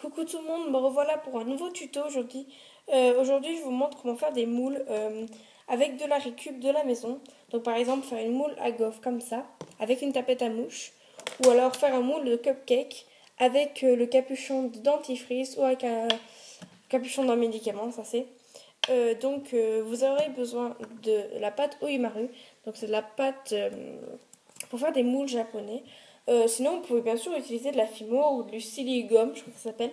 Coucou tout le monde, me revoilà pour un nouveau tuto aujourd'hui. Aujourd'hui, je vous montre comment faire des moules avec de la récup de la maison. Donc par exemple, faire une moule à gaufres comme ça, avec une tapette à mouche. Ou alors faire un moule de cupcake avec le capuchon de dentifrice ou avec un capuchon d'un médicament, ça c'est. Vous aurez besoin de la pâte Oimaru. Donc c'est de la pâte pour faire des moules japonais. Sinon, vous pouvez bien sûr utiliser de la Fimo ou du siligum, je crois que ça s'appelle,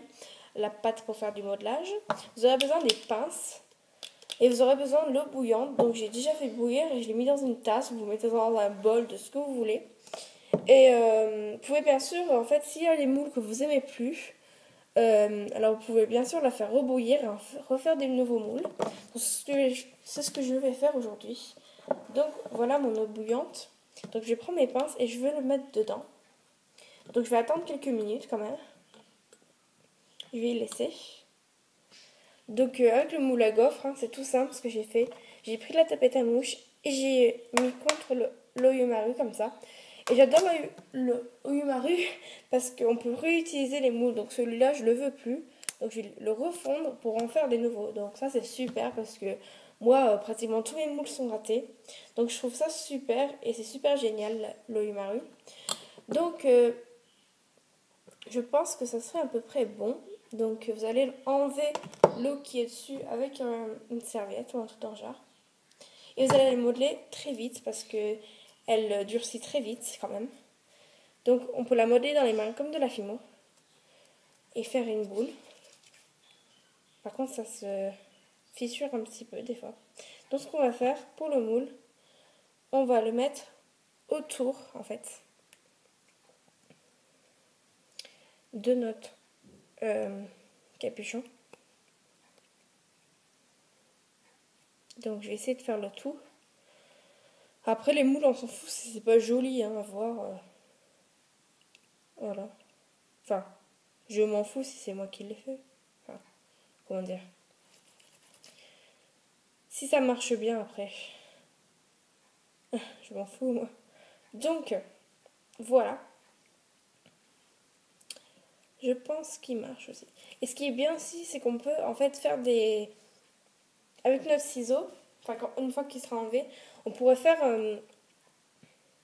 la pâte pour faire du modelage. Vous aurez besoin des pinces et vous aurez besoin de l'eau bouillante. Donc j'ai déjà fait bouillir et je l'ai mis dans une tasse. Vous mettez dans un bol de ce que vous voulez. Et vous pouvez bien sûr, en fait, s'il y a des moules que vous aimez plus, alors vous pouvez bien sûr la faire rebouillir et refaire des nouveaux moules. C'est ce que je vais faire aujourd'hui. Donc voilà mon eau bouillante. Donc je prends mes pinces et je vais le mettre dedans. Donc je vais attendre quelques minutes quand même. Je vais y laisser. Donc avec le moule à gaufres, c'est tout simple ce que j'ai fait. J'ai pris la tapette à mouche et j'ai mis contre l'Oimaru comme ça. Et j'adore le Oimaru parce qu'on peut réutiliser les moules. Donc celui-là je le veux plus. Donc je vais le refondre pour en faire des nouveaux. Donc ça c'est super parce que moi pratiquement tous mes moules sont ratés. Donc je trouve ça super et c'est super génial l'Oimaru. Donc je pense que ça serait à peu près bon. Donc vous allez enlever l'eau qui est dessus avec une serviette ou un truc dans le genre. Et vous allez les modeler très vite parce que elle durcit très vite quand même. Donc on peut la modeler dans les mains comme de la Fimo et faire une boule. Par contre ça se fissure un petit peu des fois. Donc ce qu'on va faire pour le moule, on va le mettre autour en fait de notre capuchon. Donc je vais essayer de faire le tout. Après les moules on s'en fout, c'est pas joli à voir. Voilà. Enfin, je m'en fous si c'est moi qui l'ai fait. Enfin, comment dire. Si ça marche bien après. Je m'en fous moi. Donc, voilà. Je pense qu'il marche aussi. Et ce qui est bien aussi, c'est qu'on peut en fait faire des... Avec notre ciseau, enfin une fois qu'il sera enlevé, on pourrait faire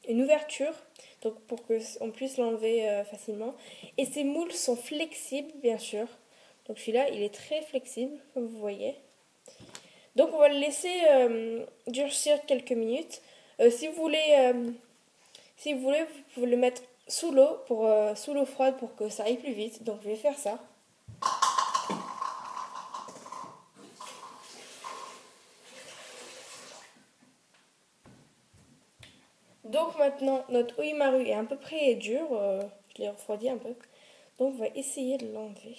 une ouverture, donc pour qu'on puisse l'enlever facilement. Et ces moules sont flexibles, bien sûr. Donc celui-là, il est très flexible, comme vous voyez. Donc on va le laisser durcir quelques minutes. Si vous voulez, vous pouvez le mettre sous l'eau sous l'eau froide pour que ça aille plus vite. Donc je vais faire ça. Donc maintenant, notre Oimaru est à peu près dur. Je l'ai refroidi un peu. Donc on va essayer de l'enlever.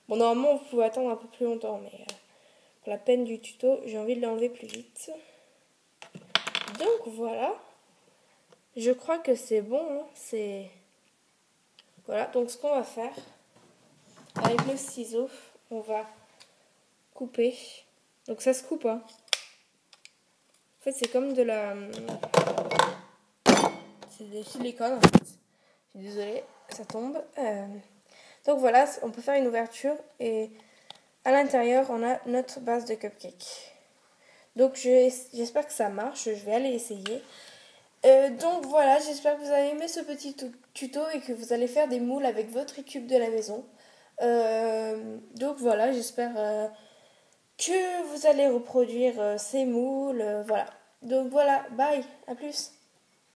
Bon, normalement, vous pouvez attendre un peu plus longtemps, mais pour la peine du tuto, j'ai envie de l'enlever plus vite. Donc voilà. Je crois que c'est bon. Voilà, donc ce qu'on va faire, avec le ciseau, on va couper. Donc ça se coupe, hein. En fait, c'est comme de la... C'est du silicone, en fait. Je suis désolée, ça tombe. Donc voilà, on peut faire une ouverture et à l'intérieur, on a notre base de cupcake. Donc j'espère que ça marche, je vais aller essayer. Donc voilà, j'espère que vous avez aimé ce petit tuto et que vous allez faire des moules avec votre cube de la maison. Donc voilà, j'espère que vous allez reproduire ces moules. Voilà. Donc voilà, bye, à plus.